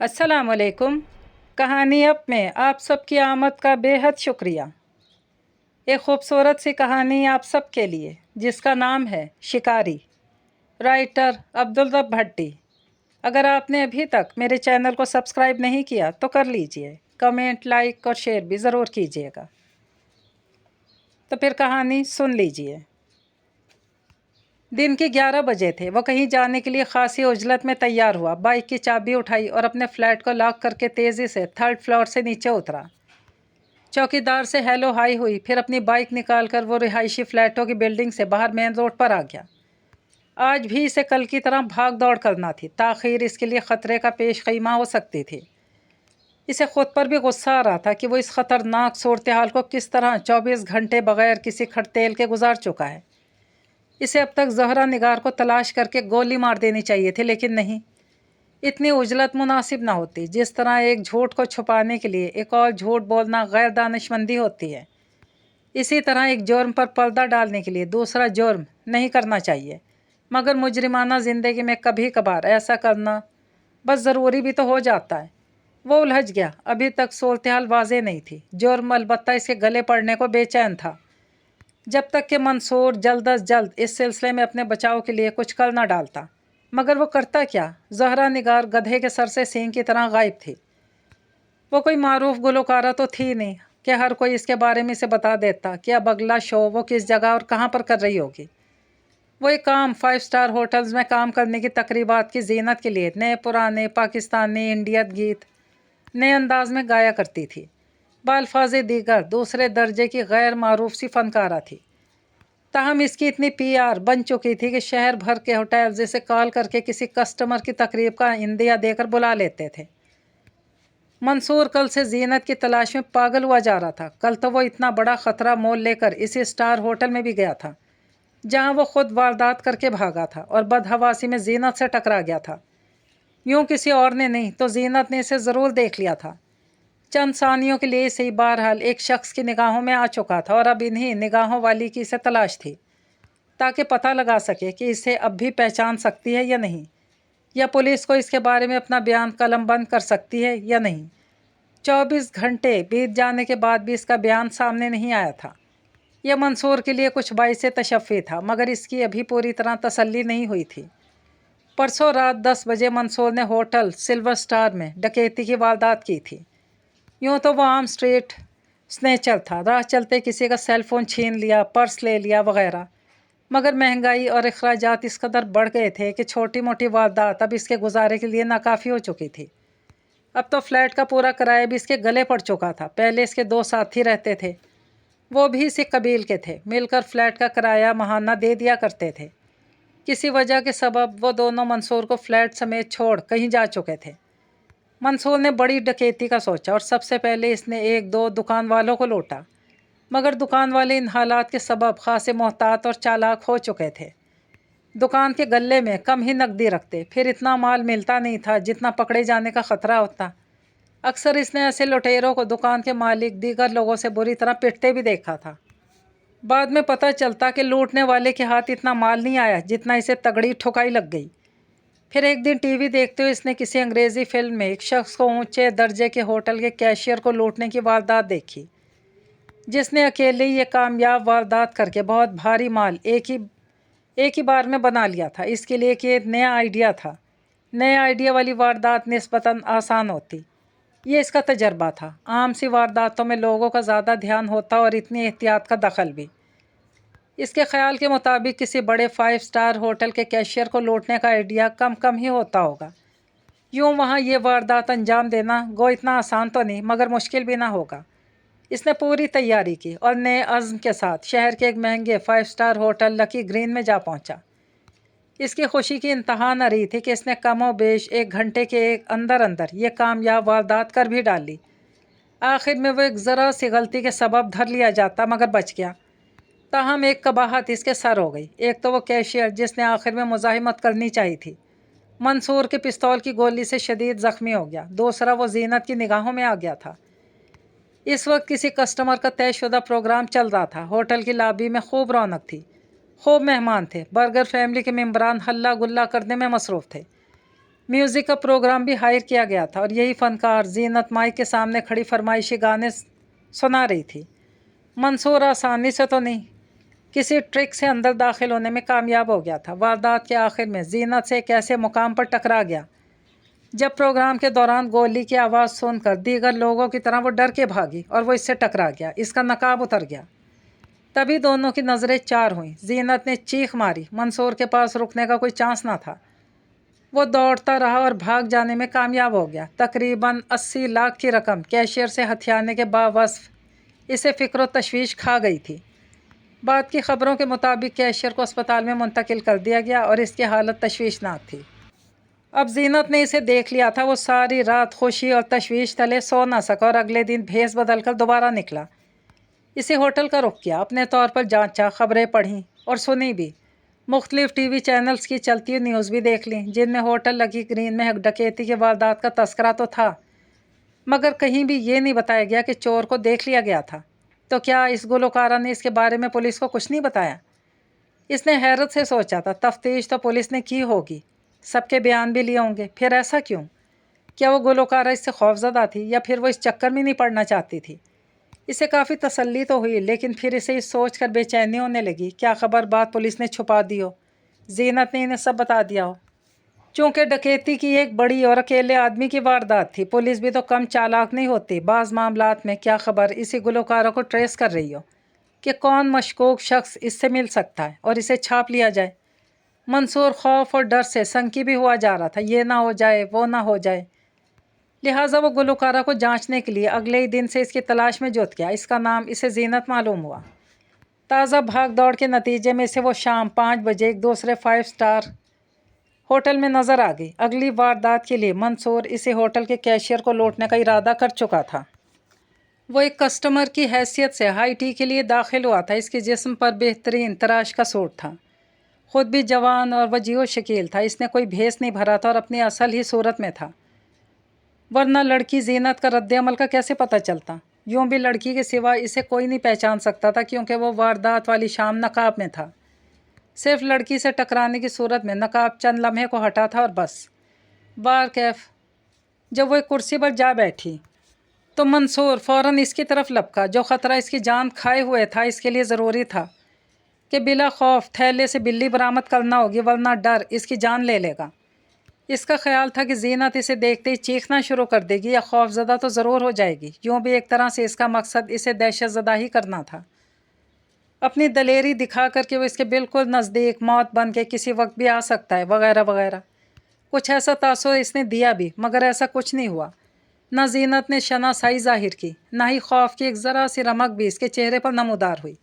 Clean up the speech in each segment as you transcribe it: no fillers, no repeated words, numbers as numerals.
अस्सलाम वालेकुम। कहानी अप में आप सबकी आमद का बेहद शुक्रिया। एक खूबसूरत सी कहानी आप सब के लिए जिसका नाम है शिकारी, राइटर अब्दुल रब भट्टी। अगर आपने अभी तक मेरे चैनल को सब्सक्राइब नहीं किया तो कर लीजिए, कमेंट, लाइक और शेयर भी ज़रूर कीजिएगा। तो फिर कहानी सुन लीजिए। दिन के 11 बजे थे। वो कहीं जाने के लिए खासी उजलत में तैयार हुआ, बाइक की चाबी उठाई और अपने फ्लैट को लॉक करके तेज़ी से 3rd फ्लोर से नीचे उतरा। चौकीदार से हेलो हाई हुई, फिर अपनी बाइक निकालकर वो रिहायशी फ्लैटों की बिल्डिंग से बाहर मेन रोड पर आ गया। आज भी इसे कल की तरह भाग दौड़ करना थी। ताख़ीर इसके लिए ख़तरे का पेश ख़ीमा हो सकती थी। इसे ख़ुद पर भी गुस्सा आ रहा था कि वो इस ख़तरनाक सूरत हाल को किस तरह 24 घंटे बग़ैर किसी खटतेल के गुजार चुका है। इसे अब तक ज़हरा निगार को तलाश करके गोली मार देनी चाहिए थी, लेकिन नहीं, इतनी उजलत मुनासिब ना होती। जिस तरह एक झूठ को छुपाने के लिए एक और झूठ बोलना गैर दानिशमंदी होती है, इसी तरह एक जुर्म पर पर्दा डालने के लिए दूसरा जुर्म नहीं करना चाहिए। मगर मुजरिमाना ज़िंदगी में कभी कभार ऐसा करना बस ज़रूरी भी तो हो जाता है। वो उलझ गया। अभी तक सूरत हाल वाज़ेह नहीं थी। जुर्म अलबत्ता इसके गले पड़ने को बेचैन था, जब तक कि मंसूर जल्द अज जल्द इस सिलसिले में अपने बचाव के लिए कुछ कर न डालता। मगर वो करता क्या? ज़हरा निगार गधे के सर से सींग की तरह गायब थी। वो कोई मारूफ गुलकारा तो थी नहीं कि हर कोई इसके बारे में इसे बता देता कि अब अगला शो वो किस जगह और कहाँ पर कर रही होगी। वो एक काम 5 स्टार होटल्स में काम करने की तकरीबात की जीनत के लिए नए पुराने पाकिस्तानी इंडियन गीत नए अंदाज में गाया करती थी। बाल्फाज़ दीगर दूसरे दर्जे की गैर मारूफ सी फ़नकारा थी। ताहम इसकी इतनी PR बन चुकी थी कि शहर भर के होटल जिसे कॉल करके किसी कस्टमर की तकरीब का इंदिया देकर बुला लेते थे। मंसूर कल से जीनत की तलाश में पागल हुआ जा रहा था। कल तो वो इतना बड़ा ख़तरा मोल लेकर इसी स्टार होटल में भी गया था जहां वो खुद वारदात करके भागा था और बदहवासी में जीनत से टकरा गया था। यूं किसी और ने नहीं तो जीनत ने इसे ज़रूर देख लिया था। चंद सानियों के लिए सही बहरहाल एक शख्स की निगाहों में आ चुका था और अब इन्हीं निगाहों वाली की इसे तलाश थी, ताकि पता लगा सके कि इसे अब भी पहचान सकती है या नहीं, या पुलिस को इसके बारे में अपना बयान कलम बंद कर सकती है या नहीं। 24 घंटे बीत जाने के बाद भी इसका बयान सामने नहीं आया था। यह मंसूर के लिए कुछ बाइसे तशफ़ी था, मगर इसकी अभी पूरी तरह तसल्ली नहीं हुई थी। परसों रात 10 बजे मंसूर ने होटल सिल्वर स्टार में डकैती की वारदात की थी। यूँ तो वो आम स्ट्रीट स्नेचर था, राह चलते किसी का सेल फ़ोन छीन लिया, पर्स ले लिया वगैरह। मगर महंगाई और अखराजात इस कदर बढ़ गए थे कि छोटी मोटी वारदात अब इसके गुजारे के लिए नाकाफ़ी हो चुकी थी। अब तो फ्लैट का पूरा किराया भी इसके गले पड़ चुका था। पहले इसके 2 साथी रहते थे, वो भी इसी कबील के थे। मिलकर फ्लैट का किराया माहाना दे दिया करते थे। किसी वजह के सबब वो दोनों मंसूर को फ्लैट समेत छोड़ कहीं जा चुके थे। मंसूर ने बड़ी डकैती का सोचा और सबसे पहले इसने 1-2 दुकान वालों को लूटा, मगर दुकान वाले इन हालात के सबब खासे मोहतात और चालाक हो चुके थे। दुकान के गल्ले में कम ही नकदी रखते, फिर इतना माल मिलता नहीं था जितना पकड़े जाने का ख़तरा होता। अक्सर इसने ऐसे लुटेरों को दुकान के मालिक दीगर लोगों से बुरी तरह पिटते भी देखा था। बाद में पता चलता कि लूटने वाले के हाथ इतना माल नहीं आया जितना इसे तगड़ी ठुकाई लग गई। फिर एक दिन TV देखते हुए इसने किसी अंग्रेज़ी फिल्म में एक शख्स को ऊंचे दर्जे के होटल के कैशियर को लूटने की वारदात देखी, जिसने अकेले ही ये कामयाब वारदात करके बहुत भारी माल एक ही बार में बना लिया था। इसके लिए कि एक नया आइडिया था। नए आइडिया वाली वारदात निस्बतन आसान होती, ये इसका तजर्बा था। आम सी वारदातों में लोगों का ज़्यादा ध्यान होता और इतनी एहतियात का दखल भी। इसके ख्याल के मुताबिक किसी बड़े 5 स्टार होटल के कैशियर को लूटने का आइडिया कम ही होता होगा। यूँ वहाँ ये वारदात अंजाम देना गो इतना आसान तो नहीं, मगर मुश्किल भी ना होगा। इसने पूरी तैयारी की और नए अज़्म के साथ शहर के एक महंगे 5 स्टार होटल लकी ग्रीन में जा पहुँचा। इसकी खुशी की इंतहा न रही थी कि इसने कमो बेश 1 घंटे के अंदर ये कामयाब वारदात कर भी डाली। आखिर में वो एक ज़रा सी गलती के सबब धर लिया जाता, मगर बच गया। ताहम एक कबाहत इसके सर हो गई। एक तो वो कैशियर जिसने आखिर में मुज़ाहिमत करनी चाहिए थी, मंसूर के पिस्तौल की गोली से शदीद ज़ख्मी हो गया। दूसरा वो जीनत की निगाहों में आ गया था। इस वक्त किसी कस्टमर का तयशुदा प्रोग्राम चल रहा था। होटल की लॉबी में खूब रौनक थी, खूब मेहमान थे। बर्गर फैमिली के मेम्बरान हल्ला गुल्ला करने में मसरूफ़ थे। म्यूज़िक का प्रोग्राम भी हायर किया गया था और यही फनकार जीनत माइक के सामने खड़ी फरमाइशी गाने सुना रही थी। मंसूर आसानी से तो नहीं, किसी ट्रिक से अंदर दाखिल होने में कामयाब हो गया था। वारदात के आखिर में जीनत से एक ऐसे मुकाम पर टकरा गया जब प्रोग्राम के दौरान गोली की आवाज़ सुनकर दीगर लोगों की तरह वो डर के भागी और वो इससे टकरा गया। इसका नकाब उतर गया। तभी दोनों की नज़रें चार हुईं। जीनत ने चीख मारी। मंसूर के पास रुकने का कोई चांस ना था। वो दौड़ता रहा और भाग जाने में कामयाब हो गया। तकरीबन 80 लाख की रकम कैशियर से हथियाने के बावस्फ इसे फ़िक्र तशवीश खा गई थी। बाद की खबरों के मुताबिक कैशियर को अस्पताल में मुंतकिल कर दिया गया और इसकी हालत तशवीशनाक थी। अब जीनत ने इसे देख लिया था। वो सारी रात खुशी और तशवीश तले सो ना सका और अगले दिन भेस बदल कर दोबारा निकला। इसी होटल का रुख किया, अपने तौर पर जांचा, खबरें पढ़ीं और सुनी भी। मुख्तलिफ टीवी चैनल्स की चलती न्यूज़ भी देख ली जिनमें होटल लकी ग्रीन में डकैती की वारदात का तस्करा तो था, मगर कहीं भी ये नहीं बताया गया कि चोर को देख लिया गया था। तो क्या इस गुलकारा ने इसके बारे में पुलिस को कुछ नहीं बताया? इसने हैरत से सोचा था। तफ्तीश तो पुलिस ने की होगी, सबके बयान भी लिए होंगे, फिर ऐसा क्यों? क्या वो गुलकारा इससे खौफजदा थी या फिर वो इस चक्कर में नहीं पड़ना चाहती थी? इसे काफ़ी तसल्ली तो हुई, लेकिन फिर इसे इस सोच कर बेचैनी होने लगी क्या खबर बात पुलिस ने छुपा दी हो, जीनत ने इन्हें सब बता दिया हो। चूँकि डकैती की एक बड़ी और अकेले आदमी की वारदात थी, पुलिस भी तो कम चालाक नहीं होती। बाज़ मामलात में क्या खबर इसी गुलकारा को ट्रेस कर रही हो कि कौन मशकूक शख्स इससे मिल सकता है और इसे छाप लिया जाए। मंसूर खौफ और डर से संकी भी हुआ जा रहा था, ये ना हो जाए, वो ना हो जाए। लिहाजा वो गुलकारा को जांचने के लिए अगले ही दिन से इसकी तलाश में जुट गया। इसका नाम इसे जीनत मालूम हुआ। ताज़ा भाग दौड़ के नतीजे में इसे वो शाम 5 बजे एक दूसरे 5 स्टार होटल में नज़र आ गई। अगली वारदात के लिए मंसूर इसी होटल के कैशियर को लूटने का इरादा कर चुका था। वो एक कस्टमर की हैसियत से हाई टी के लिए दाखिल हुआ था। इसके जिस्म पर बेहतरीन तराश का सूट था, खुद भी जवान और वजीह शकील था। इसने कोई भेस नहीं भरा था और अपनी असल ही सूरत में था, वरना लड़की जीनत का रद्द-ए-अमल का कैसे पता चलता? यूँ भी लड़की के सिवा इसे कोई नहीं पहचान सकता था, क्योंकि वो वारदात वाली शाम नकाब में था। सिर्फ लड़की से टकराने की सूरत में नकाब चंद लम्हे को हटा था और बस। बार कैफ जब वो एक कुर्सी पर जा बैठी तो मंसूर फ़ौरन इसकी तरफ लपका। जो ख़तरा इसकी जान खाए हुए था, इसके लिए ज़रूरी था कि बिला खौफ थैले से बिल्ली बरामद करना होगी, वरना डर इसकी जान ले लेगा। इसका ख्याल था कि जीनत इसे देखते ही चीखना शुरू कर देगी या खौफजदा तो ज़रूर हो जाएगी। यूँ भी एक तरह से इसका मकसद इसे दहशतज़दा ही करना था, अपनी दलेरी दिखा कर कि वो इसके बिल्कुल नज़दीक मौत बन के किसी वक्त भी आ सकता है, वगैरह वगैरह। कुछ ऐसा तासुर इसने दिया भी, मगर ऐसा कुछ नहीं हुआ। न जीनत ने शनासाई जाहिर की, न ही खौफ की एक ज़रा सी रमक भी इसके चेहरे पर नमूदार हुई।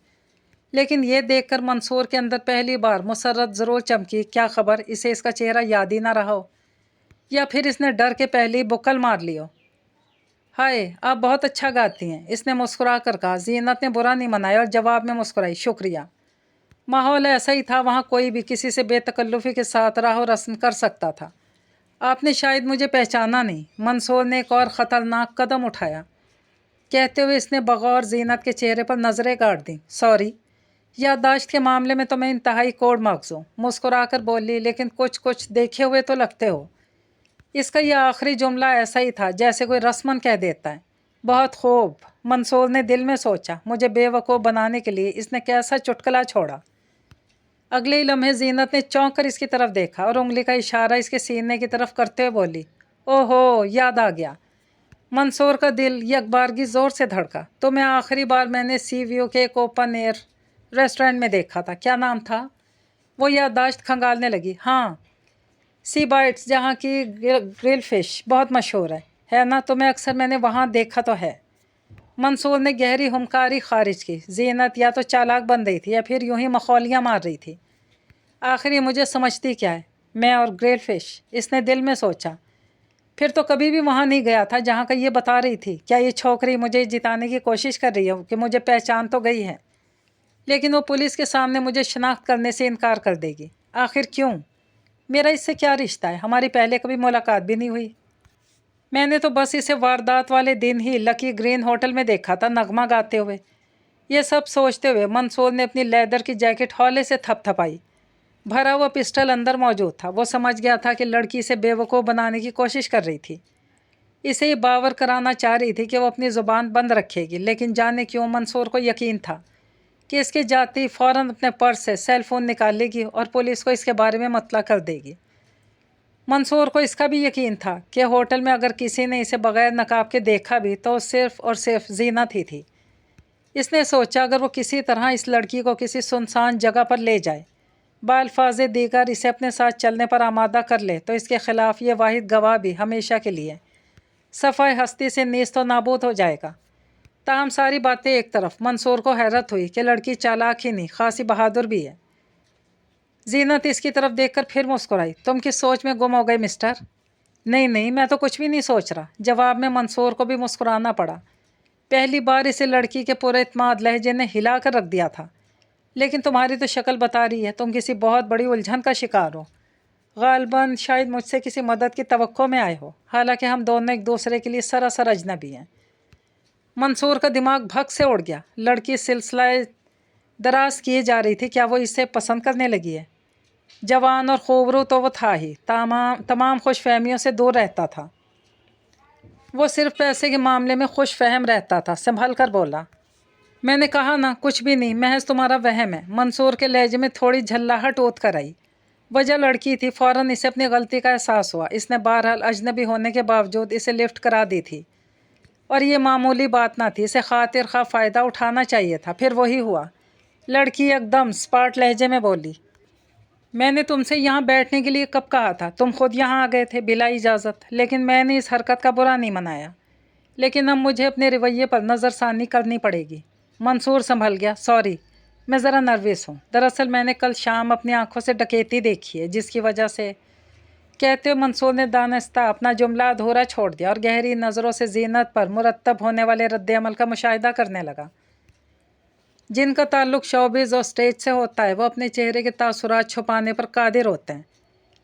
लेकिन ये देखकर मंसूर के अंदर पहली बार मुसर्रत ज़रूर चमकी। क्या खबर इसे इसका चेहरा याद ही ना रहा हो, या फिर इसने डर के पहले ही बुक्कल मार लियो। हाय, आप बहुत अच्छा गाती हैं, इसने मुस्कुरा कर कहा। जीनत ने बुरा नहीं मनाया और जवाब में मुस्कुराई, शुक्रिया। माहौल ऐसा ही था, वहाँ कोई भी किसी से बेतकल्लुफ़ी के साथ राह रस्म कर सकता था। आपने शायद मुझे पहचाना नहीं। मंसूर ने एक और ख़तरनाक कदम उठाया। कहते हुए इसने बगौर जीनत के चेहरे पर नज़रें गाड़ दी। सॉरी, याददाश्त के मामले में तो मैं इंतहाई कोड मग़ज़ हूँ, मुस्कुरा कर बोली। लेकिन कुछ कुछ देखे हुए तो लगते हो। इसका यह आखिरी जुमला ऐसा ही था जैसे कोई रस्मन कह देता है। बहुत खूब, मंसूर ने दिल में सोचा। मुझे बेवकूफ़ बनाने के लिए इसने कैसा चुटकुला छोड़ा। अगले ही लम्हे जीनत ने चौंक कर इसकी तरफ देखा और उंगली का इशारा इसके सीने की तरफ करते हुए बोली, ओहो, याद आ गया। मंसूर का दिल यकबारगी ज़ोर से धड़का। तो मैं आखिरी बार मैंने सी व्यू के एक ओपन एयर रेस्टोरेंट में देखा था। क्या नाम था? वो याददाश्त खंगालने लगी। हाँ, सी बाइट्स, जहाँ की ग्रिल फ़िश बहुत मशहूर है ना? तो मैं अक्सर मैंने वहाँ देखा तो है। मंसूर ने गहरी हुंकारी खारिज की। जीनत या तो चालाक बन रही थी या फिर यूं ही मखौलियाँ मार रही थी। आखिर ये मुझे समझती क्या है, मैं और ग्रिल फ़िश, इसने दिल में सोचा। फिर तो कभी भी वहाँ नहीं गया था जहाँ का ये बता रही थी। क्या ये छोकरी मुझे जिताने की कोशिश कर रही है कि मुझे पहचान तो गई है, लेकिन वो पुलिस के सामने मुझे शनाख्त करने से इनकार कर देगी? आखिर क्यों? मेरा इससे क्या रिश्ता है? हमारी पहले कभी मुलाकात भी नहीं हुई। मैंने तो बस इसे वारदात वाले दिन ही लकी ग्रीन होटल में देखा था, नगमा गाते हुए। ये सब सोचते हुए मंसूर ने अपनी लेदर की जैकेट हौले से थपथपाई। भरा हुआ पिस्टल अंदर मौजूद था। वो समझ गया था कि लड़की इसे बेवकूफ़ बनाने की कोशिश कर रही थी, इसे ये बावर कराना चाह रही थी कि वो अपनी ज़ुबान बंद रखेगी। लेकिन जाने क्यों मंसूर को यकीन था कि इसके जाते ही फ़ौरन अपने पर्स से सेल फ़ोन निकाल लेगी और पुलिस को इसके बारे में मतला कर देगी। मंसूर को इसका भी यकीन था कि होटल में अगर किसी ने इसे बग़ैर नकाब के देखा भी तो सिर्फ़ और सिर्फ ज़ीनत ही थी। इसने सोचा अगर वो किसी तरह इस लड़की को किसी सुनसान जगह पर ले जाए, बाल्फाज़ दीगर इसे अपने साथ चलने पर आमादा कर ले, तो इसके ख़िलाफ़ ये वाहिद गवाह भी हमेशा के लिए सफ़ाई हस्ती से नीस्त व नाबूद हो जाएगा। ताहम सारी बातें एक तरफ, मंसूर को हैरत हुई कि लड़की चालाक ही नहीं खासी बहादुर भी है। ज़ीनत इसकी तरफ देखकर फिर मुस्कुराई। तुम किस सोच में गुम हो गए मिस्टर? नहीं नहीं, मैं तो कुछ भी नहीं सोच रहा। जवाब में मंसूर को भी मुस्कुराना पड़ा। पहली बार इसे लड़की के पूरे इत्माद लहजे ने हिला कर रख दिया था। लेकिन तुम्हारी तो शक्ल बता रही है तुम किसी बहुत बड़ी उलझन का शिकार हो। गालबन शायद मुझसे किसी मदद की तवक्को में आए हो, हालांकि हम दोनों एक दूसरे के लिए सरासर अजनबी हैं। मंसूर का दिमाग भग से उड़ गया। लड़की सिलसिला दराज किए जा रही थी। क्या वो इसे पसंद करने लगी है? जवान और खूबरू तो वो था ही, तमाम खुश फहमियों से दूर रहता था। वो सिर्फ पैसे के मामले में खुश फहम रहता था। संभल कर बोला, मैंने कहा ना कुछ भी नहीं, महज तुम्हारा वहम है। मंसूर के लहजे में थोड़ी झल्लाहट उठ कर आई। वजह लड़की थी। फ़ौरन इसे अपनी गलती का एहसास हुआ। इसने बहरहाल अजनबी होने के बावजूद इसे लिफ्ट करा दी थी और ये मामूली बात ना थी। इसे खातिर खा फ़ायदा उठाना चाहिए था। फिर वही हुआ। लड़की एकदम स्पार्ट लहजे में बोली, मैंने तुमसे यहाँ बैठने के लिए कब कहा था? तुम खुद यहाँ आ गए थे बिला इजाज़त। लेकिन मैंने इस हरकत का बुरा नहीं मनाया। लेकिन अब मुझे अपने रवैये पर नज़रसानी करनी पड़ेगी। मंसूर संभल गया। सॉरी, मैं ज़रा नर्वस हूँ। दरअसल मैंने कल शाम अपनी आंखों से डकैती देखी है, जिसकी वजह से। कहते हुए मंसूर ने दानिस्ता अपना जुमला अधूरा छोड़ दिया और गहरी नज़रों से ज़ीनत पर मुरतब होने वाले रद्द-ए-अमल का मुशाहिदा करने लगा। जिनका ताल्लुक़ शोबिज़ और स्टेज से होता है वो अपने चेहरे के तासुरात छुपाने पर कादिर होते हैं,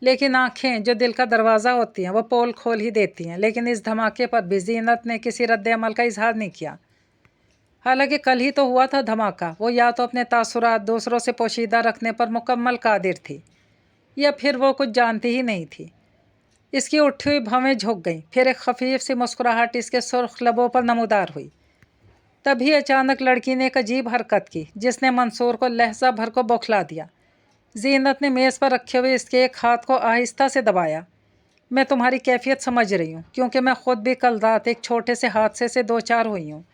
लेकिन आँखें जो दिल का दरवाज़ा होती हैं वो पोल खोल ही देती हैं। लेकिन इस धमाके पर भी ज़ीनत ने किसी रद्द-ए-अमल का इजहार नहीं किया। हालांकि कल ही तो हुआ था धमाका। वो या तो अपने तासुरात दूसरों से पोशीदा रखने पर मुकम्मल कादिर थी, या फिर वो कुछ जानती ही नहीं थी। इसकी उठी हुई भवें झुक गईं। फिर एक खफीफ सी मुस्कुराहट इसके सुर्ख लबों पर नमूदार हुई। तभी अचानक लड़की ने एक अजीब हरकत की जिसने मंसूर को लहजा भर को बौखला दिया। ज़ीनत ने मेज़ पर रखे हुए इसके एक हाथ को आहिस्ता से दबाया। मैं तुम्हारी कैफियत समझ रही हूँ, क्योंकि मैं ख़ुद भी कल रात एक छोटे से हादसे से दो चार हुई हूँ।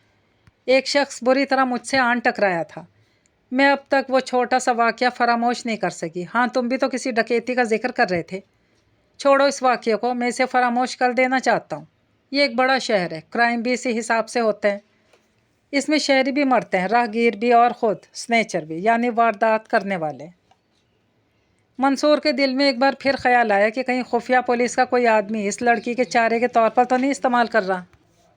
एक शख्स बुरी तरह मुझसे आन टकराया था। मैं अब तक वो छोटा सा वाक़या फरामोश नहीं कर सकी। हाँ, तुम भी तो किसी डकैती का जिक्र कर रहे थे। छोड़ो इस वाक़ये को, मैं इसे फरामोश कर देना चाहता हूँ। ये एक बड़ा शहर है, क्राइम भी इसी हिसाब से होते हैं। इसमें शहरी भी मरते हैं, राहगीर भी और ख़ुद स्नेचर भी, यानी वारदात करने वाले। मंसूर के दिल में एक बार फिर ख्याल आया कि कहीं खुफिया पुलिस का कोई आदमी इस लड़की के चारे के तौर पर तो नहीं इस्तेमाल कर रहा,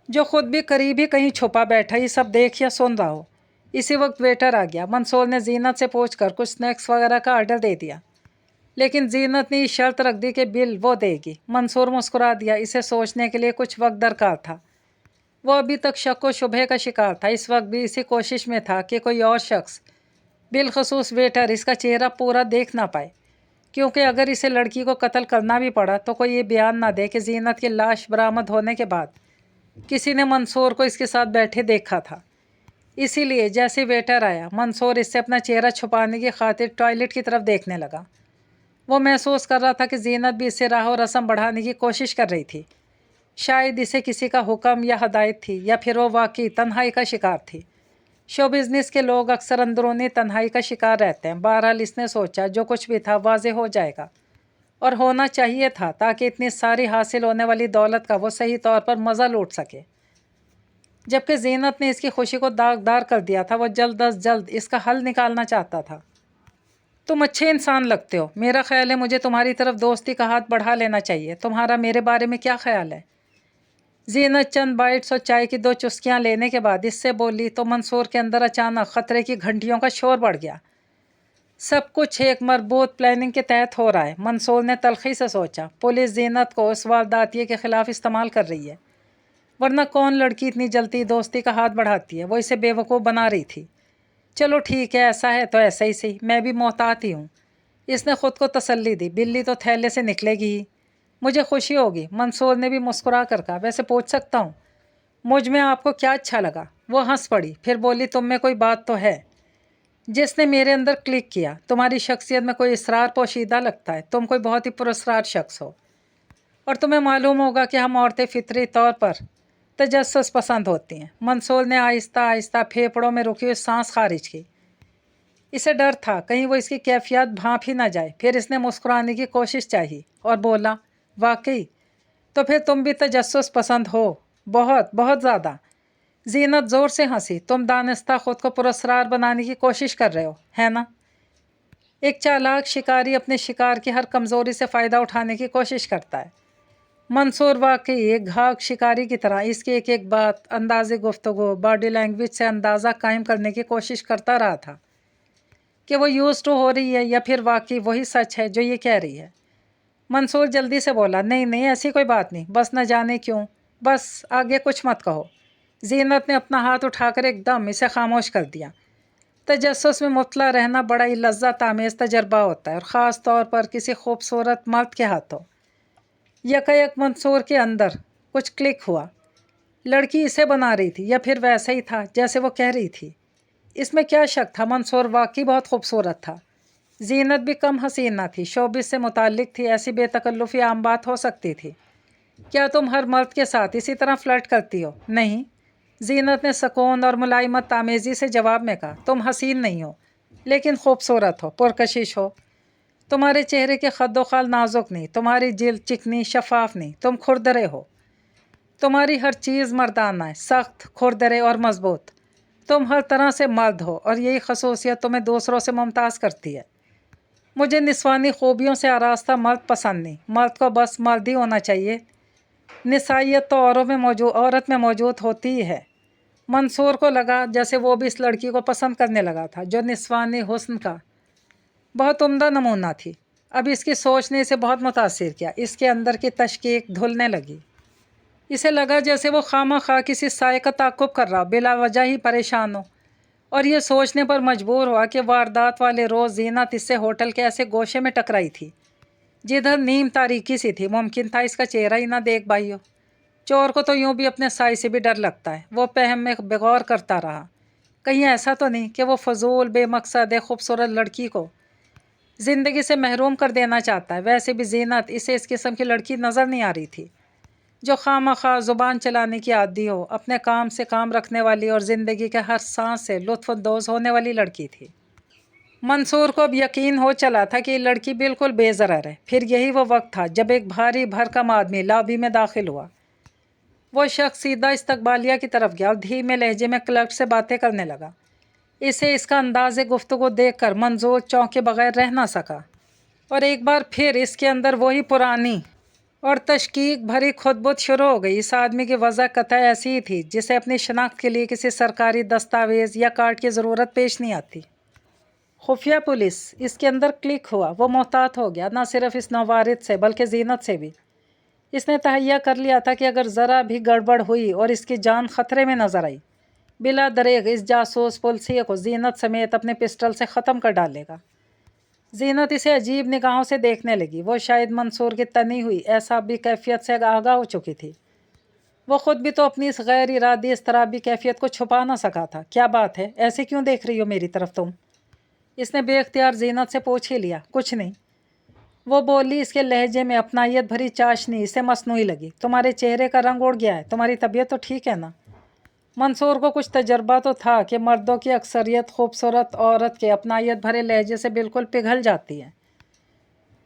जो ख़ुद भी करीब ही कहीं छुपा बैठा ये सब देख या सुन रहा हो। इसी वक्त वेटर आ गया। मंसूर ने ज़ीनत से पूछकर कुछ स्नैक्स वगैरह का आर्डर दे दिया, लेकिन ज़ीनत ने शर्त रख दी कि बिल वो देगी। मंसूर मुस्कुरा दिया। इसे सोचने के लिए कुछ वक्त दरकार था। वो अभी तक शक व शुबहे का शिकार था। इस वक्त भी इसी कोशिश में था कि कोई और शख्स, बिलखसूस वेटर, इसका चेहरा पूरा देख ना पाए, क्योंकि अगर इसे लड़की को कत्ल करना भी पड़ा तो कोई ये बयान ना दे कि ज़ीनत की लाश बरामद होने के बाद किसी ने मंसूर को इसके साथ बैठे देखा था। इसीलिए जैसे वेटर आया, मंसूर इससे अपना चेहरा छुपाने की खातिर टॉयलेट की तरफ देखने लगा। वो महसूस कर रहा था कि ज़ीनत भी इससे राह और रस्म बढ़ाने की कोशिश कर रही थी। शायद इसे किसी का हुक्म या हदायत थी, या फिर वो वाकई तन्हाई का शिकार थी। शो बिज़नेस के लोग अक्सर अंदरूनी तन्हाई का शिकार रहते हैं। बहरहाल इसने सोचा जो कुछ भी था वाज़े हो जाएगा, और होना चाहिए था, ताकि इतनी सारी हासिल होने वाली दौलत का वो सही तौर पर मज़ा लूट सके। जबकि ज़ीनत ने इसकी खुशी को दागदार कर दिया था। वो जल्द अज जल्द इसका हल निकालना चाहता था। तुम अच्छे इंसान लगते हो। मेरा ख्याल है मुझे तुम्हारी तरफ दोस्ती का हाथ बढ़ा लेना चाहिए। तुम्हारा मेरे बारे में क्या ख्याल है? ज़ीनत चंद बाइट्स और चाय की दो चुस्कियाँ लेने के बाद इससे बोली तो मंसूर के अंदर अचानक ख़तरे की घंटियों का शोर बढ़ गया। सब कुछ एक मरबूत प्लानिंग के तहत हो रहा है। मंसूर ने तल्खी से सोचा, पुलिस ज़ीनत को इस वारदातिये के ख़िलाफ़ इस्तेमाल कर रही है, वरना कौन लड़की इतनी जल्दी दोस्ती का हाथ बढ़ाती है। वो इसे बेवकूफ़ बना रही थी। चलो ठीक है, ऐसा है तो ऐसा ही सही। मैं भी मोहतात ही हूँ, इसने खुद को तसल्ली दी, बिल्ली तो थैले से निकलेगी ही। मुझे खुशी होगी। मंसूर ने भी मुस्कुरा कर कहा, वैसे पूछ सकता हूँ मुझ में आपको क्या अच्छा लगा? वो हंस पड़ी, फिर बोली, तुम में कोई बात तो है जिसने मेरे अंदर क्लिक किया। तुम्हारी शख्सियत में कोई इसरार पोशीदा लगता है। तुम कोई बहुत ही पुरस्कार शख्स हो और तुम्हें मालूम होगा कि हम औरतें फितरी तौर पर तजस्सुस पसंद होती हैं। मंसूर ने आहिस्ता आहिस्ता फेफड़ों में रुकी हुई सांस खारिज की। इसे डर था कहीं वो इसकी कैफियत भांप ही ना जाए। फिर इसने मुस्कुराने की कोशिश चाही और बोला, वाकई तो फिर तुम भी तजस्सुस पसंद हो, बहुत बहुत ज़्यादा। जीनत ज़ोर से हंसी। तुम दानिस्ता खुद को पुरस्कार बनाने की कोशिश कर रहे हो, है ना? एक चालाक शिकारी अपने शिकार की हर कमज़ोरी से फ़ायदा उठाने की कोशिश करता है। मंसूर वाकई एक घाघ शिकारी की तरह इसकी एक एक बात, अंदाज़े गुफ्तगू, बॉडी लैंग्वेज से अंदाज़ा कायम करने की कोशिश करता रहा था कि वो यूज़ टू हो रही है या फिर वाकई वही सच है जो ये कह रही है। मंसूर जल्दी से बोला, नहीं नहीं, ऐसी कोई बात नहीं, बस न जाने क्यों, बस आगे कुछ मत कहो। जीनत ने अपना हाथ उठाकर एकदम इसे खामोश कर दिया। तजस्सुस में मुतला रहना बड़ा ही लज्जत आमेज़ तजर्बा होता है, और ख़ास तौर पर किसी खूबसूरत मर्द के हाथों। यकायक मंसूर के अंदर कुछ क्लिक हुआ। लड़की इसे बना रही थी या फिर वैसा ही था जैसे वो कह रही थी। इसमें क्या शक था, मंसूर वाकई बहुत खूबसूरत था। जीनत भी कम हसीन ना थी, शोबिस से मुताल्लिक थी। ऐसी बेतकल्लुफ़ी आम बात हो सकती थी। क्या तुम हर मर्द के साथ इसी तरह फ्लर्ट करती हो? नहीं, जीनत ने सकून और मुलायमत आमेज़ी से जवाब में कहा, तुम हसीन नहीं हो लेकिन खूबसूरत हो, पुरकशिश हो। तुम्हारे चेहरे के खद्दो-खाल नाजुक नहीं, तुम्हारी जिल्द चिकनी शफाफ नहीं, तुम खुरदरे हो। तुम्हारी हर चीज़ मर्दाना है, सख्त, खुरदरे और मजबूत। तुम हर तरह से मर्द हो और यही खसूसियत तुम्हें दूसरों से मुमताज़ करती है। मुझे निस्वानी खूबियों से आरास्ता मर्द पसंद नहीं। मर्द को बस मर्द ही होना चाहिए। निसाइयत तो औरत में मौजूद होती ही है। मंसूर को लगा जैसे वो भी इस लड़की को पसंद करने लगा था, जो निस्वानी हुस्न का बहुत उम्दा नमूना थी। अब इसकी सोच ने इसे बहुत मुतासिर किया। इसके अंदर की तशकीक धुलने लगी। इसे लगा जैसे वो खामा खा किसी साए का ताक़ुब कर रहा हो, बिला वजह ही परेशान हो, और ये सोचने पर मजबूर हुआ कि वारदात वाले रोज़ जीनत इससे होटल के ऐसे गोशे में टकराई थी जिधर नीम तारीकी सी थी। मुमकिन था इसका चेहरा ही ना देख पाई हो। चोर को तो यूँ भी अपने साए से भी डर लगता है। वो पहम में बेगौर करता रहा, कहीं ऐसा तो नहीं कि वो फजूल बेमकसद एक खूबसूरत लड़की को ज़िंदगी से महरूम कर देना चाहता है। वैसे भी जीनत इसे इस किस्म की लड़की नज़र नहीं आ रही थी जो खामखा ज़ुबान चलाने की आदी हो, अपने काम से काम रखने वाली और ज़िंदगी के हर सांस से लुत्फ़अंदोज़ होने वाली लड़की थी। मंसूर को अब यकीन हो चला था कि ये लड़की बिल्कुल बेज़रर है। फिर यही वो वक्त था जब एक भारी भरकम आदमी लॉबी में दाखिल हुआ। वो शख्स सीधा इस्तकबालिया की तरफ गया और धीमे लहजे में क्लर्क से बातें करने लगा। इसे इसका अंदाज़े गुफ्तगू देख कर मंसूर चौंके बगैर रह ना सका, और एक बार फिर इसके अंदर वही पुरानी और तशकीक भरी खुदबुद शुरू हो गई। इस आदमी की वजह कतई ऐसी ही थी जिसे अपनी शनाख्त के लिए किसी सरकारी दस्तावेज़ या कार्ड की ज़रूरत पेश नहीं आती। खुफिया पुलिस इसके अंदर क्लिक हुआ। वो मोहतात हो गया, न सिर्फ इस नौवारिद से बल्कि जीनत से भी। इसने तहैया कर लिया था कि अगर ज़रा भी गड़बड़ हुई और इसकी जान ख़तरे में नज़र आई, बिला दरेग इस जासूस पुलिसिया को जीनत समेत अपने पिस्टल से ख़त्म कर डालेगा। जीनत इसे अजीब निगाहों से देखने लगी। वो शायद मंसूर की तनी हुई ऐसा भी कैफियत से आगाह हो चुकी थी। वो ख़ुद भी तो अपनी इस गैर इरादी इस तरह भी कैफियत को छुपा ना सका था। क्या बात है, ऐसे क्यों देख रही हो मेरी तरफ तुम? इसने बेख्तियार जीनत से पूछ ही लिया। कुछ नहीं, वो बोली, इसके लहजे में अपनायत भरी चाशनी इसे मसनूई लगी। तुम्हारे चेहरे का रंग उड़ गया है, तुम्हारी तबीयत तो ठीक है ना? मंसूर को कुछ तजर्बा तो था कि मर्दों की अक्सरियत खूबसूरत औरत के अपनायत भरे लहजे से बिल्कुल पिघल जाती है।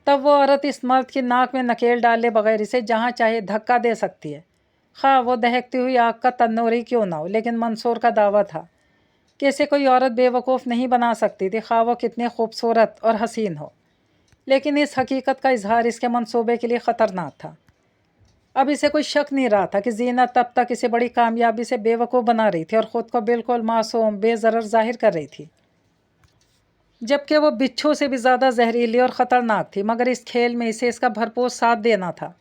तब वो औरत इस मर्द की नाक में नकेल डाले बगैर इसे जहाँ चाहे धक्का दे सकती है, खा वो दहकती हुई आग का तंदूरी क्यों ना हो। लेकिन मंसूर का दावा था कि इसे कोई औरत बेवकूफ़ नहीं बना सकती थी, खा वो कितनी खूबसूरत और हसीन हो। लेकिन इस हकीकत का इजहार इसके मंसूबे के लिए ख़तरनाक था। अब इसे कोई शक नहीं रहा था कि जीनत तब तक इसे बड़ी कामयाबी से बेवकूफ़ बना रही थी और ख़ुद को बिल्कुल मासूम बेज़रर ज़ाहिर कर रही थी, जबकि वो बिच्छू से भी ज़्यादा जहरीली और ख़तरनाक थी। मगर इस खेल में इसे इसका भरपूर साथ देना था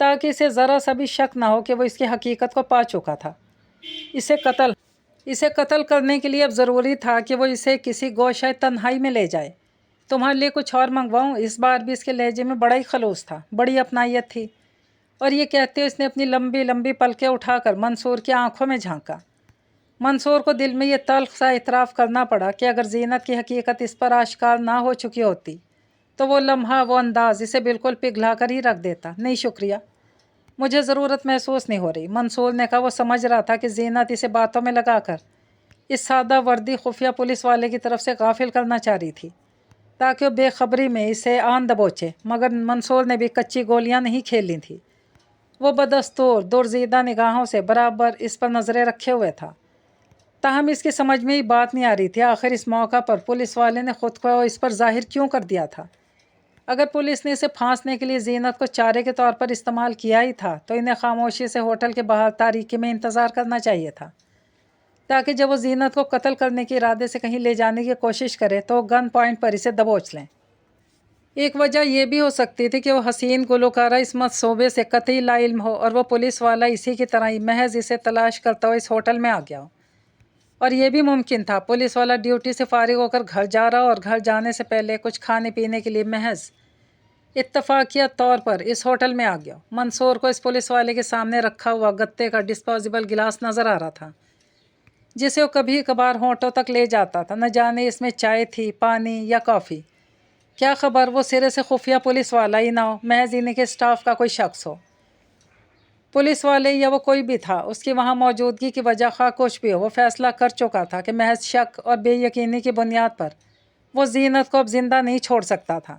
ताकि इसे ज़रा सा भी शक ना हो कि वो इसकी हकीकत को पा चुका था। इसे कत्ल करने के लिए अब ज़रूरी था कि वो इसे किसी गोशाए तन्हाई में ले जाए, तुम्हारे लिए कुछ और मंगवाऊँ? इस बार भी इसके लहजे में बड़ा ही खलूस था, बड़ी अपनायत थी। और ये कहते हुए इसने अपनी लंबी लंबी पलकें उठाकर मंसूर की आंखों में झांका। मंसूर को दिल में ये तल्ख सा इतराफ़ करना पड़ा कि अगर जीनत की हकीकत इस पर आश्कार ना हो चुकी होती तो वो लम्हा, वो अंदाज़ इसे बिल्कुल पिघला कर ही रख देता। नहीं शुक्रिया, मुझे ज़रूरत महसूस नहीं हो रही, मंसूर ने कहा। वो समझ रहा था कि जीनत इसे बातों में लगाकर इस सादा वर्दी खुफिया पुलिस वाले की तरफ से गाफिल करना चाह रही थी ताकि वो बेखबरी में इसे आन दबोचे, मगर मंसूर ने भी कच्ची गोलियां नहीं खेली थी। वो बदस्तूर दुर्जीदा निगाहों से बराबर इस पर नज़रें रखे हुए था। ताहम इसकी समझ में ही बात नहीं आ रही थी, आखिर इस मौका पर पुलिस वाले ने खुद को इस पर जाहिर क्यों कर दिया था। अगर पुलिस ने इसे फांसने के लिए जीनत को चारे के तौर पर इस्तेमाल किया ही था तो इन्हें खामोशी से होटल के बाहर तारीकी में इंतज़ार करना चाहिए था, ताकि जब वो जीनत को कत्ल करने के इरादे से कहीं ले जाने की कोशिश करे तो गन पॉइंट पर इसे दबोच लें। एक वजह यह भी हो सकती थी कि वो हसीन गुलकारा इस मंसूबे से कतई लाइल्म हो और वो पुलिस वाला इसी की तरह ही महज इसे तलाश करता हुआ इस होटल में आ गया हो। और यह भी मुमकिन था पुलिस वाला ड्यूटी से फारिग होकर घर जा रहा और घर जाने से पहले कुछ खाने पीने के लिए महज इत्तफाकिया तौर पर इस होटल में आ गया। मंसूर को इस पुलिस वाले के सामने रखा हुआ गत्ते का डिस्पोजेबल गिलास नज़र आ रहा था, जिसे वो कभी कभार होंठों तक ले जाता था। न जाने इसमें चाय थी, पानी या कॉफ़ी, क्या खबर वो सिरे से खुफिया पुलिस वाला ही ना हो, महज इन्हीं के स्टाफ का कोई शख्स हो। पुलिस वाले या वो कोई भी था, उसकी वहाँ मौजूदगी की वजह खा कुछ भी हो, वो फैसला कर चुका था कि महज शक और बेयकीनी की बुनियाद पर वो जीनत को अब जिंदा नहीं छोड़ सकता था,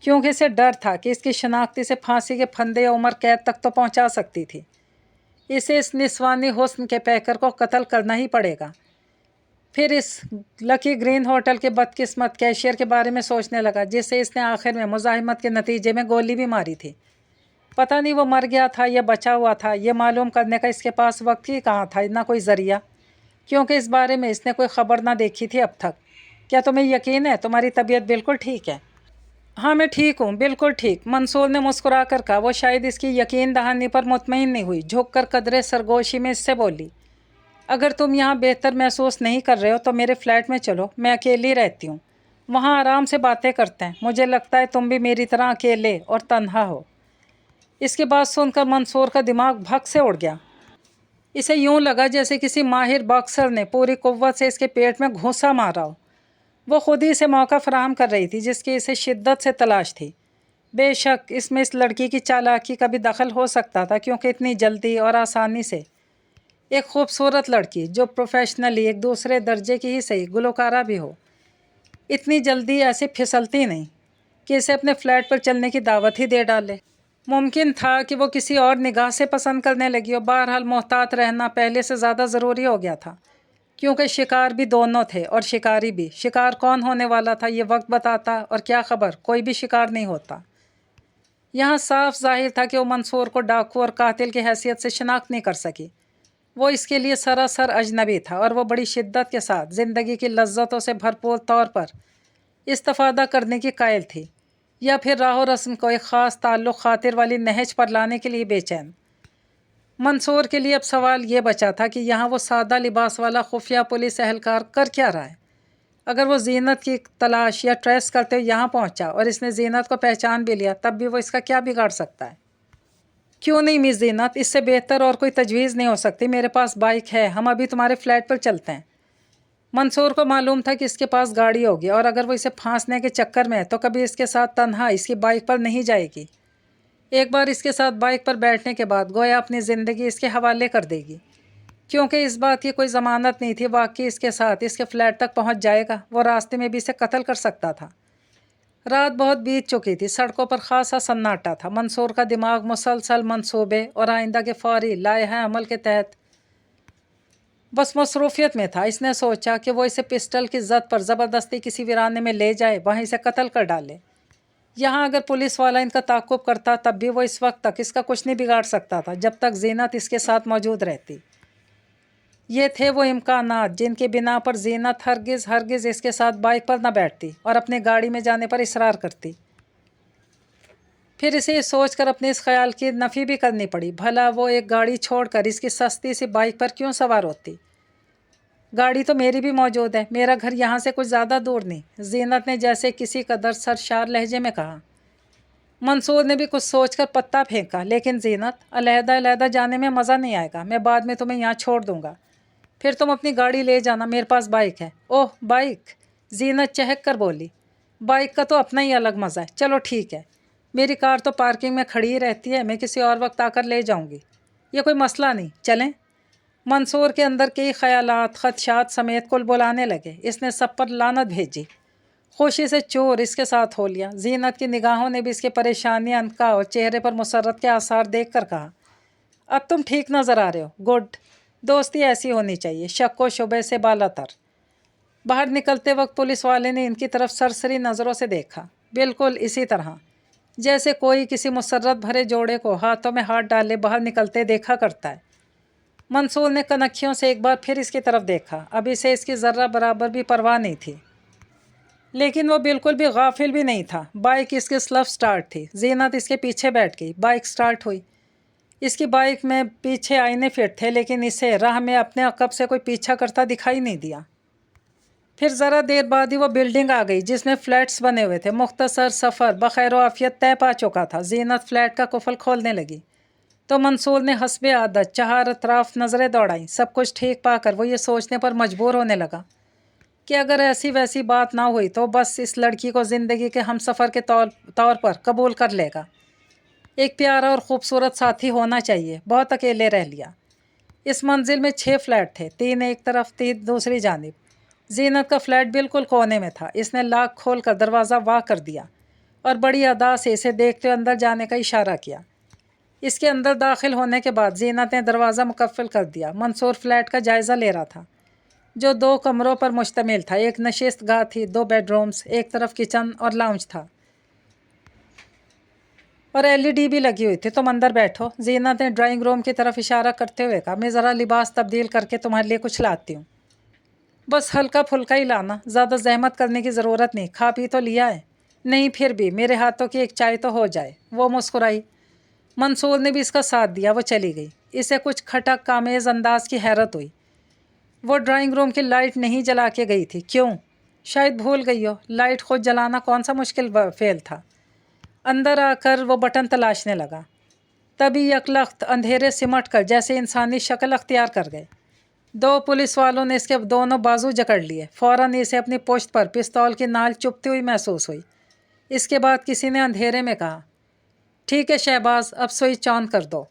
क्योंकि इसे डर था कि इसकी शनाख्ती से फांसी के फंदे या उम्र कैद तक तो पहुँचा सकती थी। इसे इस निस्वानी हुस्न के पैकर को कत्ल करना ही पड़ेगा। फिर इस लकी ग्रीन होटल के बदकिस्मत कैशियर के बारे में सोचने लगा, जिसे इसने आखिर में मुज़ाहिमत के नतीजे में गोली भी मारी थी। पता नहीं वो मर गया था या बचा हुआ था, ये मालूम करने का इसके पास वक्त ही कहाँ था, ना कोई ज़रिया, क्योंकि इस बारे में इसने कोई ख़बर ना देखी थी अब तक। क्या तुम्हें यकीन है तुम्हारी तबीयत बिल्कुल ठीक है? हाँ मैं ठीक हूँ, बिल्कुल ठीक, मंसूर ने मुस्कुरा कर कहा। वो शायद इसकी यकीन दहानी पर मुतमईन नहीं हुई, झुक कर कदरे सरगोशी में इससे बोली, अगर तुम यहाँ बेहतर महसूस नहीं कर रहे हो तो मेरे फ्लैट में चलो, मैं अकेली रहती हूँ, वहाँ आराम से बातें करते हैं। मुझे लगता है तुम भी मेरी तरह अकेले और तन्हा हो। इसकी बात सुनकर मंसूर का दिमाग भग से उड़ गया। इसे यूं लगा जैसे किसी माहिर बॉक्सर ने पूरी कुव्वत से इसके पेट में घूंसा मारा हो। वो खुद ही इसे मौका फराहम कर रही थी जिसकी इसे शिद्दत से तलाश थी। बेशक इसमें इस लड़की की चालाकी का भी दखल हो सकता था, क्योंकि इतनी जल्दी और आसानी से एक खूबसूरत लड़की जो प्रोफेशनली एक दूसरे दर्जे की ही सही गुलकारा भी हो, इतनी जल्दी ऐसे फिसलती नहीं कि इसे अपने फ्लैट पर चलने की दावत ही दे डाले। मुमकिन था कि वो किसी और निगाह से पसंद करने लगी हो। बहरहाल मोहतात रहना पहले से ज़्यादा ज़रूरी हो गया था, क्योंकि शिकार भी दोनों थे और शिकारी भी। शिकार कौन होने वाला था ये वक्त बताता, और क्या खबर कोई भी शिकार नहीं होता। यहाँ साफ जाहिर था कि वो मंसूर को डाकू और कातिल की हैसियत से शनाख्त नहीं कर सकी। वो इसके लिए सरासर अजनबी था और वो बड़ी शिद्दत के साथ ज़िंदगी की लज्जतों से भरपूर तौर पर इस्तिफ़ादा करने की कायल थी, या फिर राह रस्म को एक ख़ास ताल्लुक़ खातिर वाली नहज पर लाने के लिए बेचैन। मंसूर के लिए अब सवाल ये बचा था कि यहाँ वो सादा लिबास वाला खुफिया पुलिस एहलकार कर क्या रहा है। अगर वो जीनत की तलाश या ट्रेस करते हुए यहाँ पहुँचा और इसने जीनत को पहचान भी लिया, तब भी वो इसका क्या बिगाड़ सकता है? क्यों नहीं मिस जीनत, इससे बेहतर और कोई तजवीज़ नहीं हो सकती। मेरे पास बाइक है, हम अभी तुम्हारे फ्लैट पर चलते हैं। मंसूर को मालूम था कि इसके पास गाड़ी होगी, और अगर वो इसे फांसने के चक्कर में है तो कभी इसके साथ तन्हा इसकी बाइक पर नहीं जाएगी। एक बार इसके साथ बाइक पर बैठने के बाद गोया अपनी ज़िंदगी इसके हवाले कर देगी, क्योंकि इस बात की कोई ज़मानत नहीं थी वाकई इसके साथ इसके फ्लैट तक पहुंच जाएगा। वो रास्ते में भी इसे कत्ल कर सकता था। रात बहुत बीत चुकी थी, सड़कों पर खासा सन्नाटा था। मंसूर का दिमाग मुसलसल मंसूबे और आइंदा के फौरी लाए अमल के तहत बस मसरूफियत में था। इसने सोचा कि वो इसे पिस्टल की जद पर ज़बरदस्ती किसी वीराने में ले जाए, वहीं इसे कत्ल कर डाले। यहाँ अगर पुलिस वाला इनका ताक़ुब करता तब भी वो इस वक्त तक इसका कुछ नहीं बिगाड़ सकता था, जब तक जीनत इसके साथ मौजूद रहती। ये थे वो इम्कानात जिनके बिना पर जीनत हरगिज़ इसके साथ बाइक पर न बैठती और अपनी गाड़ी में जाने पर इसरार करती। फिर इसे सोच कर अपने इस ख्याल की नफ़ी भी करनी पड़ी, भला वो एक गाड़ी छोड़कर इसकी सस्ती सी बाइक पर क्यों सवार होती। گاڑی تو میری بھی موجود ہے، میرا گھر یہاں سے کچھ زیادہ دور نہیں، زینت نے جیسے کسی قدر سرشار لہجے میں کہا۔ منصور نے بھی کچھ سوچ کر پتا پھینکا، لیکن زینت، علیحدہ علیحدہ جانے میں مزہ نہیں آئے گا، میں بعد میں تمہیں یہاں چھوڑ دوں گا، پھر تم اپنی گاڑی لے جانا، میرے پاس بائک ہے۔ اوہ بائک، زینت چہک کر بولی، بائک کا تو اپنا ہی الگ مزہ ہے، چلو ٹھیک ہے، میری کار تو پارکنگ میں کھڑی ہی رہتی ہے، میں کسی اور وقت آ کر لے جاؤں گی، یہ کوئی مسئلہ نہیں، چلیں۔ منصور کے اندر کئی خیالات خدشات سمیت کل بلانے لگے، اس نے سب پر لعنت بھیجی، خوشی سے چور اس کے ساتھ ہو لیا۔ زینت کی نگاہوں نے بھی اس کی پریشانی اندکا اور چہرے پر مسرت کے آثار دیکھ کر کہا، اب تم ٹھیک نظر آ رہے ہو، گڈ، دوستی ایسی ہونی چاہیے، شک و شبے سے بالا تر۔ باہر نکلتے وقت پولیس والے نے ان کی طرف سرسری نظروں سے دیکھا، بالکل اسی طرح جیسے کوئی کسی مسرت بھرے جوڑے کو ہاتھوں میں ہاتھ ڈالے باہر نکلتے دیکھا کرتا ہے۔ منصور نے کنکھیوں سے ایک بار پھر اس کی طرف دیکھا، اب اسے اس کی ذرہ برابر بھی پرواہ نہیں تھی، لیکن وہ بالکل بھی غافل بھی نہیں تھا۔ بائک اس کی سلف سٹارٹ تھی، زینت اس کے پیچھے بیٹھ گئی، بائک سٹارٹ ہوئی۔ اس کی بائک میں پیچھے آئینے فٹ تھے، لیکن اسے راہ میں اپنے عقب سے کوئی پیچھا کرتا دکھائی نہیں دیا۔ پھر ذرا دیر بعد ہی وہ بلڈنگ آ گئی جس میں فلیٹس بنے ہوئے تھے۔ مختصر سفر بخیر و عافیت طے پا چکا تھا۔ زینت فلیٹ کا قفل کھولنے لگی تو منصور نے حسب عادت چہار اطراف نظریں دوڑائیں۔ سب کچھ ٹھیک پا کر وہ یہ سوچنے پر مجبور ہونے لگا کہ اگر ایسی ویسی بات نہ ہوئی تو بس اس لڑکی کو زندگی کے ہم سفر کے طور پر قبول کر لے گا۔ ایک پیارا اور خوبصورت ساتھی ہونا چاہیے۔ بہت اکیلے رہ لیا۔ اس منزل میں 6 فلیٹ تھے، 3 ایک طرف 3 دوسری جانب۔ زینت کا فلیٹ بالکل کونے میں تھا۔ اس نے لاک کھول کر دروازہ وا کر دیا اور بڑی ادا سے اسے دیکھتے اندر جانے کا اشارہ کیا۔ اس کے اندر داخل ہونے کے بعد زینت نے دروازہ مقفل کر دیا۔ منصور فلیٹ کا جائزہ لے رہا تھا جو 2 کمروں پر مشتمل تھا۔ ایک نشست گاہ تھی، 2 بیڈ رومز، ایک طرف کچن اور لاؤنج تھا اور LED بھی لگی ہوئی تھی۔ تم اندر بیٹھو، زینت نے ڈرائنگ روم کی طرف اشارہ کرتے ہوئے کہا، میں ذرا لباس تبدیل کر کے تمہارے لیے کچھ لاتی ہوں۔ بس ہلکا پھلکا ہی لانا، زیادہ زحمت کرنے کی ضرورت نہیں، کھا پی تو لیا ہے۔ نہیں پھر بھی میرے ہاتھوں کی ایک چائے تو ہو جائے۔ وہ مسکرائی۔ منصور نے بھی اس کا ساتھ دیا۔ وہ چلی گئی۔ اسے کچھ کھٹک آمیز انداز کی حیرت ہوئی۔ وہ ڈرائنگ روم کی لائٹ نہیں جلا کے گئی تھی، کیوں؟ شاید بھول گئی ہو۔ لائٹ خود جلانا کون سا مشکل فعل تھا۔ اندر آ کر وہ بٹن تلاشنے لگا، تبھی یکلخت اندھیرے سمٹ کر جیسے انسانی شکل اختیار کر گئے۔ 2 پولیس والوں نے اس کے دونوں بازو جکڑ لیے۔ فوراً اسے اپنی پشت پر پستول کی نال چبھتی ہوئی محسوس ہوئی۔ اس کے بعد کسی نے اندھیرے میں کہا، ٹھیک ہے شہباز، اب سوئچ آن کر دو۔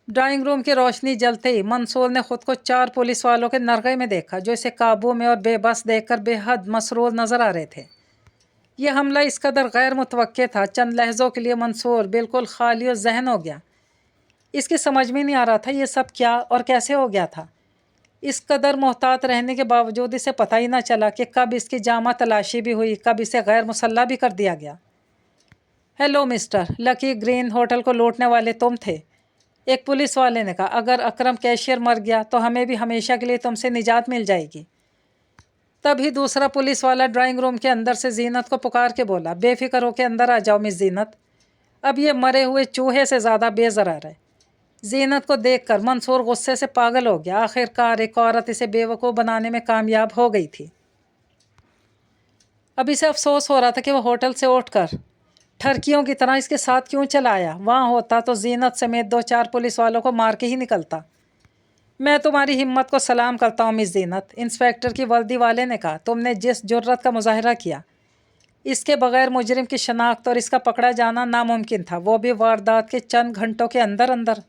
ڈرائنگ روم کی روشنی جلتے ہی منصور نے خود کو 4 پولیس والوں کے نرغے میں دیکھا جو اسے قابو میں اور بے بس دیکھ کر بے حد مسرور نظر آ رہے تھے۔ یہ حملہ اس قدر غیر متوقع تھا، چند لحظوں کے لیے منصور بالکل خالی و ذہن ہو گیا۔ اس کی سمجھ میں نہیں آ رہا تھا یہ سب کیا اور کیسے ہو گیا تھا۔ اس قدر محتاط رہنے کے باوجود اسے پتہ ہی نہ چلا کہ کب اس کی جامہ تلاشی بھی ہوئی، کب اسے غیر مسلح بھی کر دیا گیا۔ ہیلو مسٹر، لکی گرین ہوٹل کو لوٹنے والے تم تھے؟ ایک پولیس والے نے کہا، اگر اکرم کیشیئر مر گیا تو ہمیں بھی ہمیشہ کے لیے تم سے نجات مل جائے گی۔ تبھی دوسرا پولیس والا ڈرائنگ روم کے اندر سے زینت کو پکار کے بولا، بے فکر ہو کے اندر آ جاؤ مس زینت، اب یہ مرے ہوئے چوہے سے زیادہ بے ضرر ہے۔ زینت کو دیکھ کر منصور غصے سے پاگل ہو گیا۔ آخر کار ایک عورت اسے بے وقوف بنانے میں کامیاب ہو گئی تھی۔ اب اسے افسوس ہو رہا تھا کہ وہ ہوٹل سے اٹھ کر ٹھرکیوں کی طرح اس کے ساتھ کیوں چلا آیا۔ وہاں ہوتا تو زینت سمیت 2-4 پولیس والوں کو مار کے ہی نکلتا۔ میں تمہاری ہمت کو سلام کرتا ہوں مس زینت، انسپکٹر کی وردی والے نے کہا، تم نے جس جرت کا مظاہرہ کیا، اس کے بغیر مجرم کی شناخت اور اس کا پکڑا جانا ناممکن تھا، وہ بھی واردات کے چند گھنٹوں کے اندر اندر۔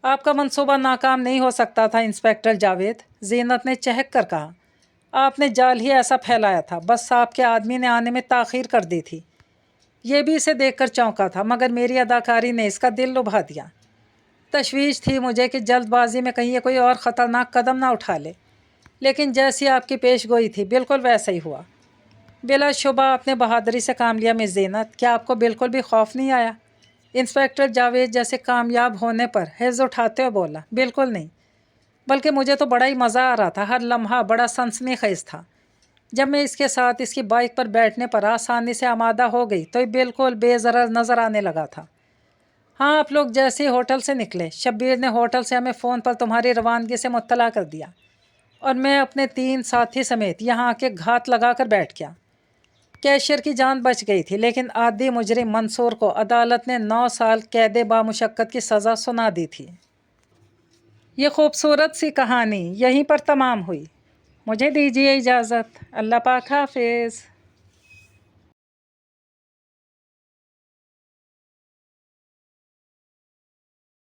آپ کا منصوبہ ناکام نہیں ہو سکتا تھا انسپکٹر جاوید، زینت نے چہک کر کہا، آپ نے جال ہی ایسا پھیلایا تھا، بس آپ کے آدمی نے آنے میں تاخیر کر دی تھی۔ یہ بھی اسے دیکھ کر چونکا تھا، مگر میری اداکاری نے اس کا دل لبھا دیا۔ تشویش تھی مجھے کہ جلد بازی میں کہیں یہ کوئی اور خطرناک قدم نہ اٹھا لے، لیکن جیسی آپ کی پیش گوئی تھی بالکل ویسا ہی ہوا۔ بلا شبہ آپ نے بہادری سے کام لیا مس زینت، کیا آپ کو بالکل بھی خوف نہیں آیا؟ انسپکٹر جاوید جیسے کامیاب ہونے پر حیض اٹھاتے ہوئے بولا، بالکل نہیں، بلکہ مجھے تو بڑا ہی مزہ آ رہا تھا، ہر لمحہ بڑا سنسنی خیز تھا۔ جب میں اس کے ساتھ اس کی بائک پر بیٹھنے پر آسانی سے آمادہ ہو گئی تو یہ بالکل بے ضرر نظر آنے لگا تھا۔ ہاں، آپ لوگ جیسے ہی ہوٹل سے نکلے، شبیر نے ہوٹل سے ہمیں فون پر تمہاری روانگی سے مطلع کر دیا۔ اور میں اپنے 3 ساتھی سمیت یہاں آ کے گھات لگا کر بیٹھ گیا۔ کیشیئر کی جان بچ گئی تھی، لیکن عادی مجرم منصور کو عدالت نے 9 سال قید بامشقت کی سزا سنا دی تھی۔ یہ خوبصورت سی کہانی یہیں پر تمام ہوئی۔ مجھے دیجیے اجازت۔ اللہ پاک حافظ۔